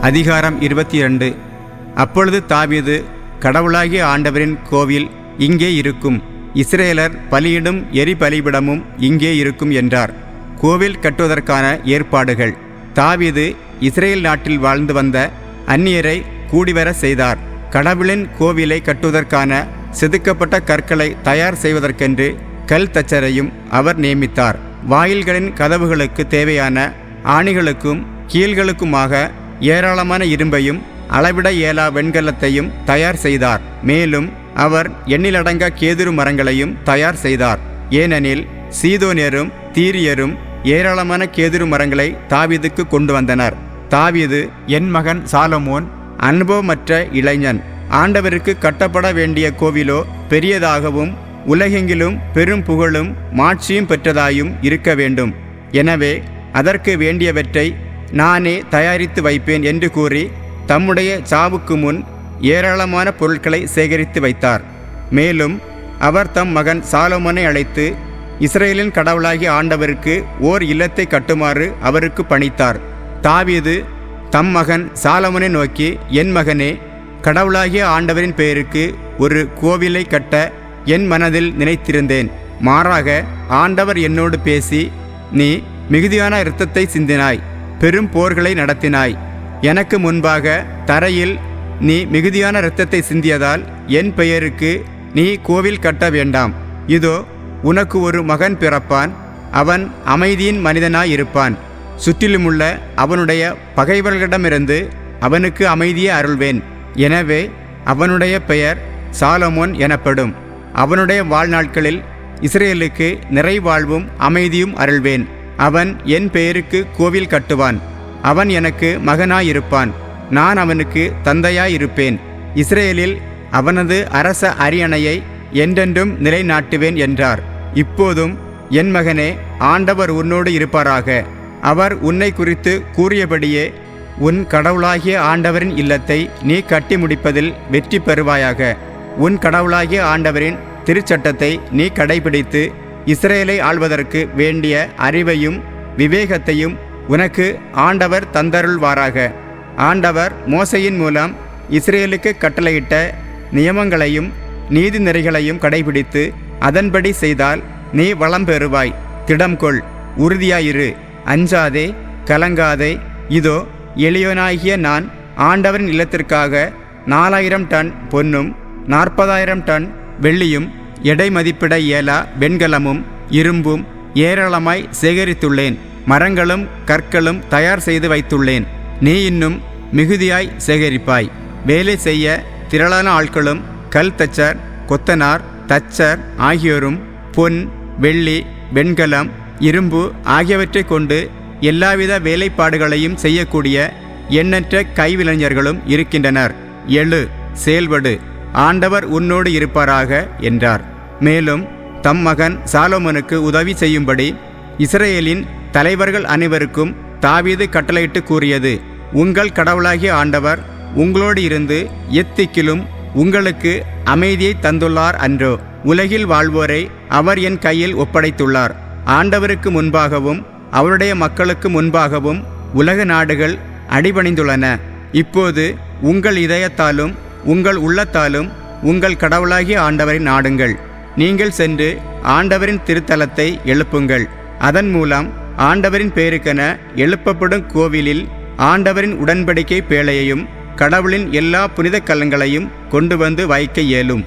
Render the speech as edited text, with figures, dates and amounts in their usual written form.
அதிகாரம் 22. அப்பொழுது தாவீது, கடவுளாகிய ஆண்டவரின் கோவில் இங்கே இருக்கும், இஸ்ரேலர் பலியிடும் எரிபலிபிடமும் இங்கே இருக்கும் என்றார். கோவில் கட்டுவதற்கான ஏற்பாடுகள். தாவீது இஸ்ரேல் நாட்டில் வாழ்ந்து வந்த அந்நியரை கூடிவர செய்தார். கடவுளின் கோவிலை கட்டுவதற்கான செதுக்கப்பட்ட கற்களை தயார் செய்வதற்கென்று கல் தச்சரையும் அவர் நியமித்தார். வாயில்களின் கதவுகளுக்கு தேவையான ஆணிகளுக்கும் கீழ்களுக்குமாக ஏராளமான இரும்பையும் அளவிட இயலா வெண்கலத்தையும் தயார் செய்தார். மேலும் அவர் எண்ணிலடங்கா கேதுரு மரங்களையும் தயார் செய்தார். ஏனெனில் சீதோனியரும் தீரியரும் ஏராளமான கேதுரு மரங்களை தாவீதுக்கு கொண்டு வந்தனர். தாவீது, என் மகன் சாலமோன் அனுபவமற்ற இளைஞன். ஆண்டவருக்கு கட்டப்பட வேண்டிய கோவிலோ பெரியதாகவும் உலகெங்கிலும் பெரும் புகழும் மாட்சியும் பெற்றதாயும் இருக்க வேண்டும். எனவே அதற்கு வேண்டியவற்றை நானே தயாரித்து வைப்பேன் என்று கூறி தம்முடைய சாவுக்கு முன் ஏராளமான பொருட்களை சேகரித்து வைத்தார். மேலும் அவர் தம் மகன் சாலமோனை அழைத்து இஸ்ரேலின் கடவுளாகிய ஆண்டவருக்கு ஓர் இல்லத்தை கட்டுமாறு அவருக்கு பணித்தார். தாவீது தம் மகன் சாலமோனை நோக்கி, என் மகனே, கடவுளாகிய ஆண்டவரின் பெயருக்கு ஒரு கோவிலை கட்ட என் மனதில் நினைத்திருந்தேன். மாறாக ஆண்டவர் என்னோடு பேசி, நீ மிகுதியான இரத்தத்தை சிந்தினாய், பெரும் போர்களை நடத்தினாய். எனக்கு முன்பாக தரையில் நீ மிகுதியான இரத்தத்தை சிந்தியதால் என் பெயருக்கு நீ கோவில் கட்ட வேண்டாம். இதோ உனக்கு ஒரு மகன் பிறப்பான், அவன் அமைதியின் மனிதனாயிருப்பான். சுற்றிலுமுள்ள அவனுடைய பகைவர்களிடமிருந்து அவனுக்கு அமைதியை அருள்வேன். எனவே அவனுடைய பெயர் சாலமோன் எனப்படும். அவனுடைய வாழ்நாட்களில் இஸ்ரேலுக்கு நிறைவாழ்வும் அமைதியும் அருள்வேன். அவன் என் பெயருக்கு கோவில் கட்டுவான். அவன் எனக்கு மகனாயிருப்பான், நான் அவனுக்கு தந்தையாயிருப்பேன். இஸ்ரேலில் அவனது அரச அரியணையை என்றென்றும் நிலைநாட்டுவேன் என்றார். இப்போதும் என் மகனே, ஆண்டவர் உன்னோடு இருப்பாராக. அவர் உன்னை குறித்து கூறியபடியே உன் கடவுளாகிய ஆண்டவரின் இல்லத்தை நீ கட்டி முடிப்பதில் வெற்றி பெறுவாயாக. உன் கடவுளாகிய ஆண்டவரின் திருச்சட்டத்தை நீ கடைபிடித்து இஸ்ரேலை ஆள்வதற்கு வேண்டிய அறிவையும் விவேகத்தையும் உனக்கு ஆண்டவர் தந்தருள்வாராக. ஆண்டவர் மோசையின் மூலம் இஸ்ரேலுக்கு கட்டளையிட்ட நியமங்களையும் நீதிநெறிகளையும் கடைபிடித்து அதன்படி செய்தால் நீ வளம் பெறுவாய். திடம்கொள், உறுதியாயிரு, அஞ்சாதே, கலங்காதே. இதோ எளியோனாகிய நான் ஆண்டவரின் இல்லத்திற்காக 4000 டன் பொன்னும் 40,000 டன் வெள்ளியும் எடை மதிப்பிட இயலா வெண்கலமும் இரும்பும் ஏராளமாய் சேகரித்துள்ளேன். மரங்களும் கற்களும் தயார் செய்து வைத்துள்ளேன். நீ இன்னும் மிகுதியாய் சேகரிப்பாய். வேலை செய்ய திரளான ஆட்களும் கல் தச்சர், கொத்தனார், தச்சர் ஆகியோரும் பொன், வெள்ளி, வெண்கலம், இரும்பு ஆகியவற்றை கொண்டு எல்லாவித வேலைப்பாடுகளையும் செய்யக்கூடிய எண்ணற்ற கைவிளைஞர்களும் இருக்கின்றனர். எழு, செயல்படு, ஆண்டவர் உன்னோடு இருப்பாராக என்றார். மேலும் தம் மகன் சாலமோனுக்கு உதவி செய்யும்படி இஸ்ரேலின் தலைவர்கள் அனைவருக்கும் தாவீது கட்டளையிட்டு கூறியது, உங்கள் கடவுளாகிய ஆண்டவர் உங்களோடு இருந்து எத்திக்கிலும் உங்களுக்கு அமைதியை தந்துள்ளார் அன்றோ? உலகில் வாழ்வோரை அவர் என் கையில் ஒப்படைத்துள்ளார். ஆண்டவருக்கு முன்பாகவும் அவருடைய மக்களுக்கு முன்பாகவும் உலக நாடுகள் அடிபணிந்துள்ளன. இப்போது உங்கள் இதயத்தாலும் உங்கள் உள்ளத்தாலும் உங்கள் கடவுளாகிய ஆண்டவரை நாடுங்கள். நீங்கள் சென்று ஆண்டவரின் திருத்தலத்தை எழுப்புங்கள். அதன் மூலம் ஆண்டவரின் பெயருக்கென எழுப்பப்படும் கோவிலில் ஆண்டவரின் உடன்படிக்கை பேழையையும் கடவுளின் எல்லா புனித கலங்களையும் கொண்டு வந்து வைக்க இயலும்.